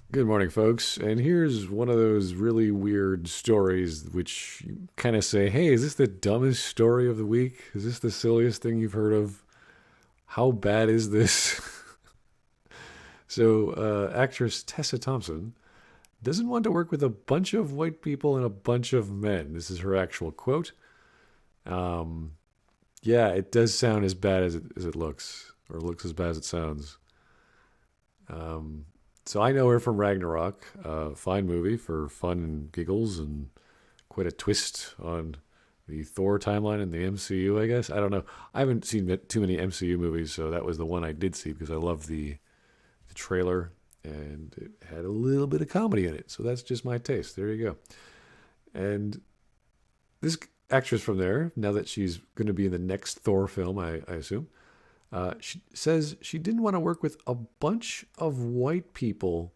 Good morning, folks. And here's one of those really weird stories which you kind of say, hey, is this the dumbest story of the week? Is this the silliest thing you've heard of? How bad is this? Actress Tessa Thompson doesn't want to work with a bunch of white people and a bunch of men. This is her actual quote. Um, yeah, it does sound as bad as it looks, or looks as bad as it sounds. Um, so I know her from Ragnarok, a fine movie for fun and giggles and quite a twist on the Thor timeline in the MCU, I guess. I don't know. I haven't seen too many MCU movies, so that was the one I did see because I love the trailer and it had a little bit of comedy in it. So that's just my taste. There you go. And this actress from there, now that she's going to be in the next Thor film, I assume, she says she didn't want to work with a bunch of white people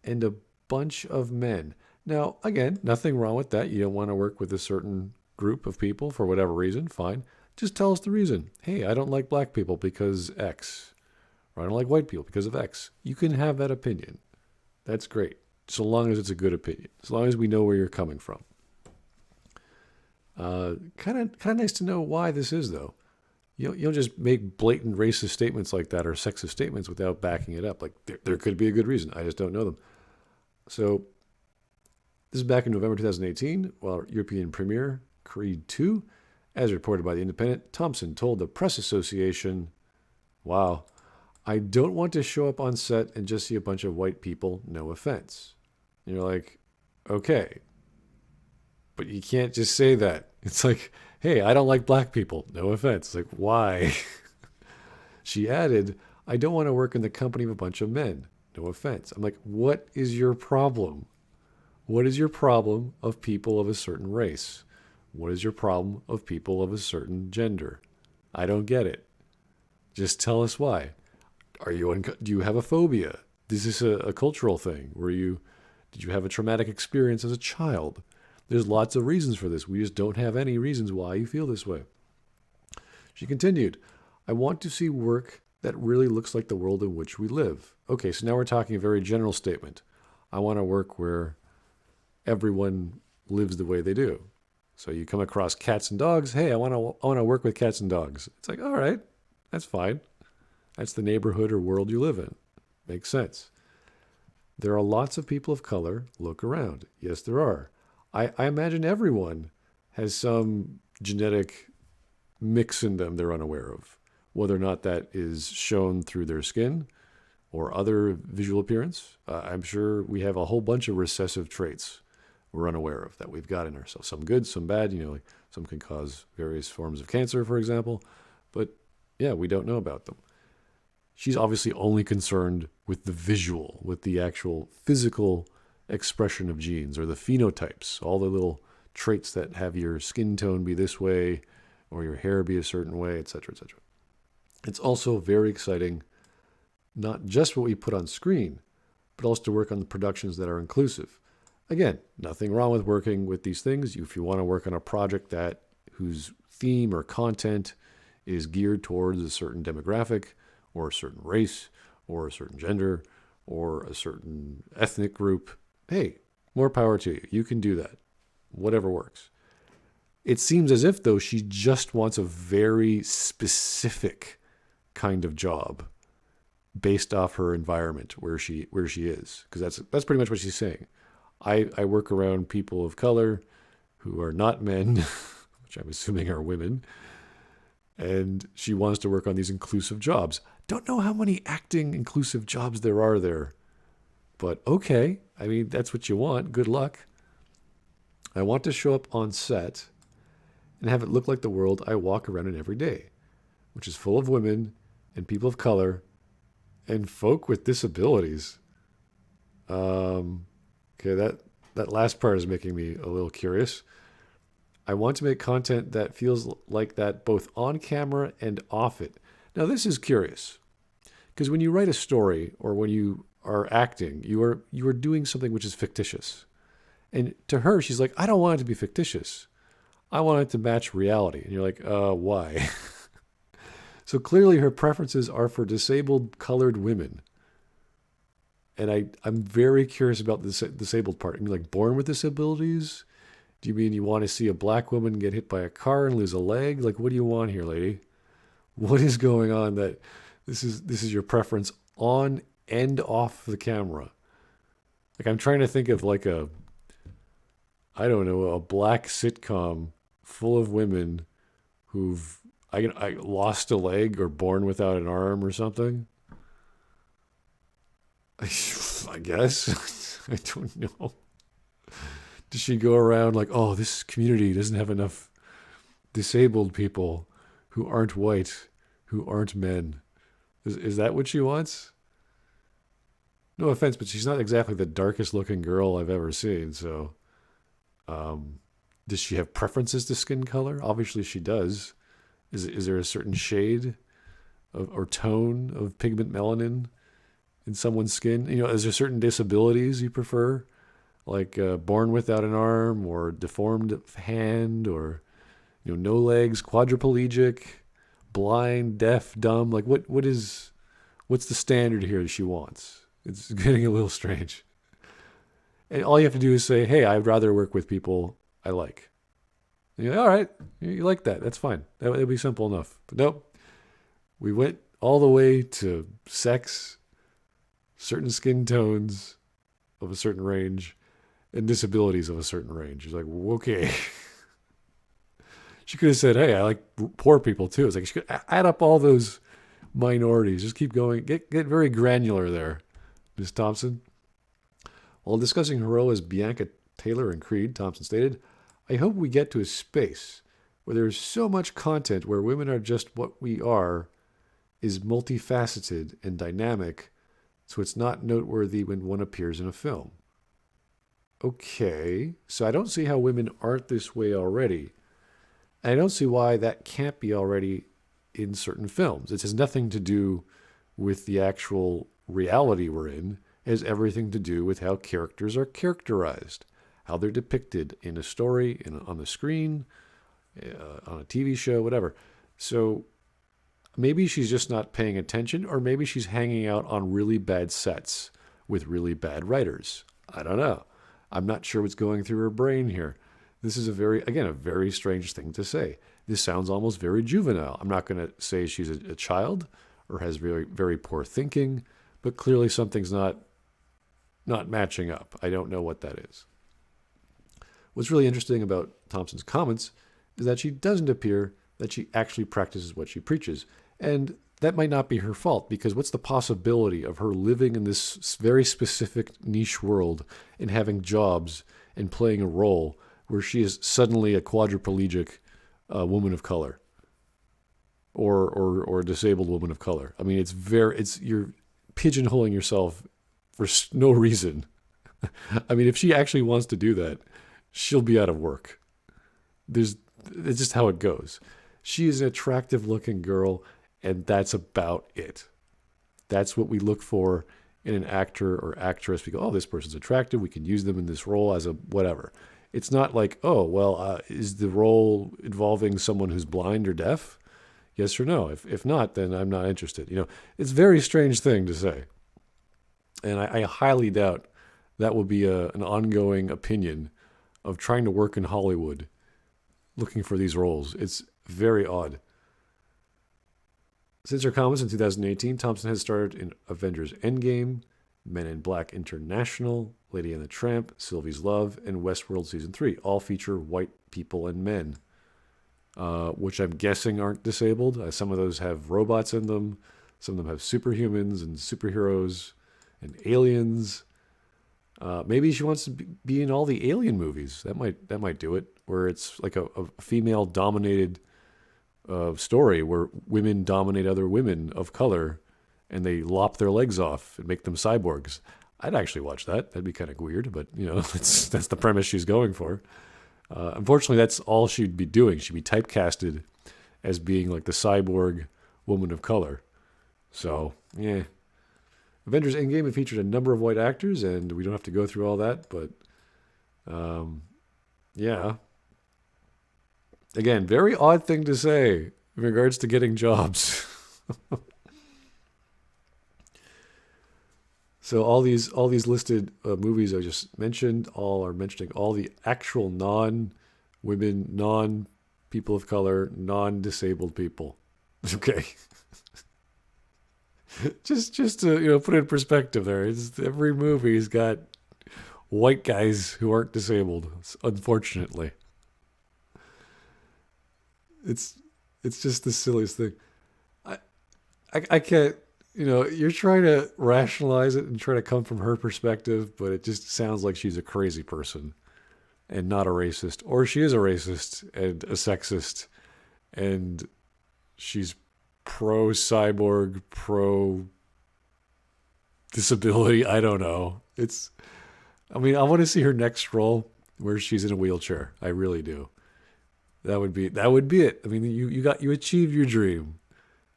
and a bunch of men. Now, again, nothing wrong with that. You don't want to work with a certain group of people for whatever reason. Fine. Just tell us the reason. Hey, I don't like black people because X, or I don't like white people because of X. You can have that opinion. That's great. So long as it's a good opinion. As long as we know where you're coming from. Kind of nice to know why this is, though. You don't just make blatant racist statements like that or sexist statements without backing it up. Like there could be a good reason. I just don't know them. So this is back in November 2018, while European premiere Creed 2, as reported by The Independent, Thompson told the Press Association, wow, I don't want to show up on set and just see a bunch of white people, no offense. And you're like, okay, but you can't just say that. It's like, hey, I don't like black people, no offense. It's like, why? She added, I don't want to work in the company of a bunch of men, no offense. I'm like, what is your problem? What is your problem of people of a certain race? What is your problem of people of a certain gender? I don't get it. Just tell us why. Do you have a phobia? Is this a cultural thing? Did you have a traumatic experience as a child? There's lots of reasons for this. We just don't have any reasons why you feel this way. She continued, I want to see work that really looks like the world in which we live. Okay, so now we're talking a very general statement. I want to work where everyone lives the way they do. So you come across cats and dogs. Hey, I want to work with cats and dogs. It's like, all right, that's fine. That's the neighborhood or world you live in. Makes sense. There are lots of people of color. Look around. Yes, there are. I imagine everyone has some genetic mix in them they're unaware of, whether or not that is shown through their skin or other visual appearance. I'm sure we have a whole bunch of recessive traits we're unaware of that we've got in ourselves. Some good, some bad. Like some can cause various forms of cancer, for example. But yeah, we don't know about them. She's obviously only concerned with the visual, with the actual physical expression of genes or the phenotypes, all the little traits that have your skin tone be this way or your hair be a certain way, etc., etc. It's also very exciting, not just what we put on screen, but also to work on the productions that are inclusive. Again, nothing wrong with working with these things. If you want to work on a project whose theme or content is geared towards a certain demographic or a certain race or a certain gender or a certain ethnic group, hey, more power to you. You can do that. Whatever works. It seems as if, though, she just wants a very specific kind of job based off her environment where she is, because that's pretty much what she's saying. I work around people of color who are not men, which I'm assuming are women, and she wants to work on these inclusive jobs. Don't know how many acting inclusive jobs there are there, but okay. I mean, that's what you want. Good luck. I want to show up on set and have it look like the world I walk around in every day, which is full of women and people of color and folk with disabilities. Okay, that last part is making me a little curious. I want to make content that feels like that both on camera and off it. Now, this is curious because when you write a story or when you are acting, you are doing something which is fictitious. And to her, she's like, I don't want it to be fictitious. I want it to match reality. And you're like, why? So clearly her preferences are for disabled colored women. And I'm very curious about the disabled part. I mean, like born with disabilities? Do you mean you want to see a black woman get hit by a car and lose a leg? Like, what do you want here, lady? What is going on that this is your preference on and off the camera? Like, I'm trying to think of like I don't know, a black sitcom full of women who've I lost a leg or born without an arm or something. I guess. I don't know. Does she go around like, oh, this community doesn't have enough disabled people who aren't white, who aren't men? Is that what she wants? No offense, but she's not exactly the darkest looking girl I've ever seen. So, um, does she have preferences to skin color? Obviously, she does. Is there a certain shade or tone of pigment melanin in someone's skin? You know, is there certain disabilities you prefer, like born without an arm or deformed hand or no legs, quadriplegic, blind, deaf, dumb? Like what's the standard here that she wants? It's getting a little strange. And all you have to do is say, "Hey, I'd rather work with people I like." And you're like, all right, you like that? That's fine. That would be simple enough. But nope, we went all the way to sex, certain skin tones of a certain range, and disabilities of a certain range. It's like, okay. She could have said, hey, I like poor people too. It's like she could add up all those minorities. Just keep going. Get very granular there, Ms. Thompson. While discussing her role as Bianca Taylor in Creed, Thompson stated, I hope we get to a space where there is so much content where women are just what we are, is multifaceted and dynamic, so it's not noteworthy when one appears in a film. Okay, so I don't see how women aren't this way already. And I don't see why that can't be already in certain films. It has nothing to do with the actual reality we're in. It has everything to do with how characters are characterized, how they're depicted in a story, on the screen, on a TV show, whatever. So maybe she's just not paying attention, or maybe she's hanging out on really bad sets with really bad writers. I don't know. I'm not sure what's going through her brain here. This is a very strange thing to say. This sounds almost very juvenile. I'm not going to say she's a child or has very, very poor thinking, but clearly something's not matching up. I don't know what that is. What's really interesting about Thompson's comments is that she doesn't appear that she actually practices what she preaches. And that might not be her fault, because what's the possibility of her living in this very specific niche world and having jobs and playing a role where she is suddenly a quadriplegic woman of color or a disabled woman of color? I mean, you're pigeonholing yourself for no reason. I mean, if she actually wants to do that, she'll be out of work. It's just how it goes. She is an attractive looking girl, and that's about it. That's what we look for in an actor or actress. We go, oh, this person's attractive. We can use them in this role as a whatever. It's not like, oh, well, is the role involving someone who's blind or deaf? Yes or no? If not, then I'm not interested. It's a very strange thing to say. And I highly doubt that will be an ongoing opinion of trying to work in Hollywood looking for these roles. It's very odd. Since her comments in 2018, Thompson has starred in Avengers Endgame, Men in Black International, Lady and the Tramp, Sylvie's Love, and Westworld Season 3. All feature white people and men, which I'm guessing aren't disabled. Some of those have robots in them. Some of them have superhumans and superheroes and aliens. Maybe she wants to be in all the Alien movies. That might do it, where it's like a female-dominated story where women dominate other women of color, and they lop their legs off and make them cyborgs. I'd actually watch that. That'd be kind of weird, but that's the premise she's going for. Unfortunately, that's all she'd be doing. She'd be typecasted as being like the cyborg woman of color. So, yeah. Avengers Endgame, it featured a number of white actors, and we don't have to go through all that, but yeah. Again, very odd thing to say in regards to getting jobs. So all these listed movies I just mentioned all are mentioning all the actual non-women, non-people of color, non-disabled people. Okay, just to put it in perspective, there, every movie's got white guys who aren't disabled. Unfortunately, it's it's just the silliest thing. I I can't. You're trying to rationalize it and try to come from her perspective, but it just sounds like she's a crazy person and not a racist, or she is a racist and a sexist, and she's pro cyborg, pro disability. I don't know. I mean, I want to see her next role where she's in a wheelchair. I really do. That would be it. I mean, you achieved your dream,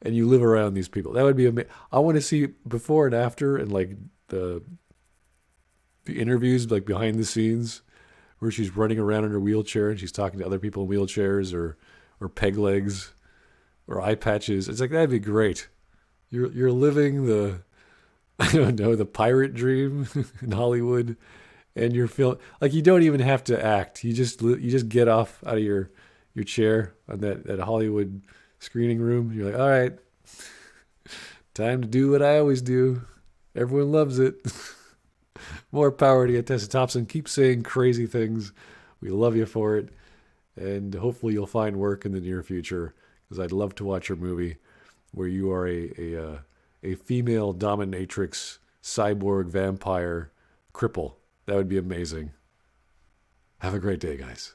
and you live around these people. That would be amazing. I want to see before and after, and like the the interviews, like behind the scenes, where she's running around in her wheelchair and she's talking to other people in wheelchairs or peg legs or eye patches. It's like that'd be great. You're living the I don't know, the pirate dream in Hollywood, and you're feeling like you don't even have to act. You just get off out of your chair on that Hollywood screening room. You're like, all right, time to do what I always do. Everyone loves it. More power to you, Tessa Thompson. Keep saying crazy things. We love you for it, and hopefully you'll find work in the near future. Because I'd love to watch your movie where you are a female dominatrix cyborg vampire cripple. That would be amazing. Have a great day, guys.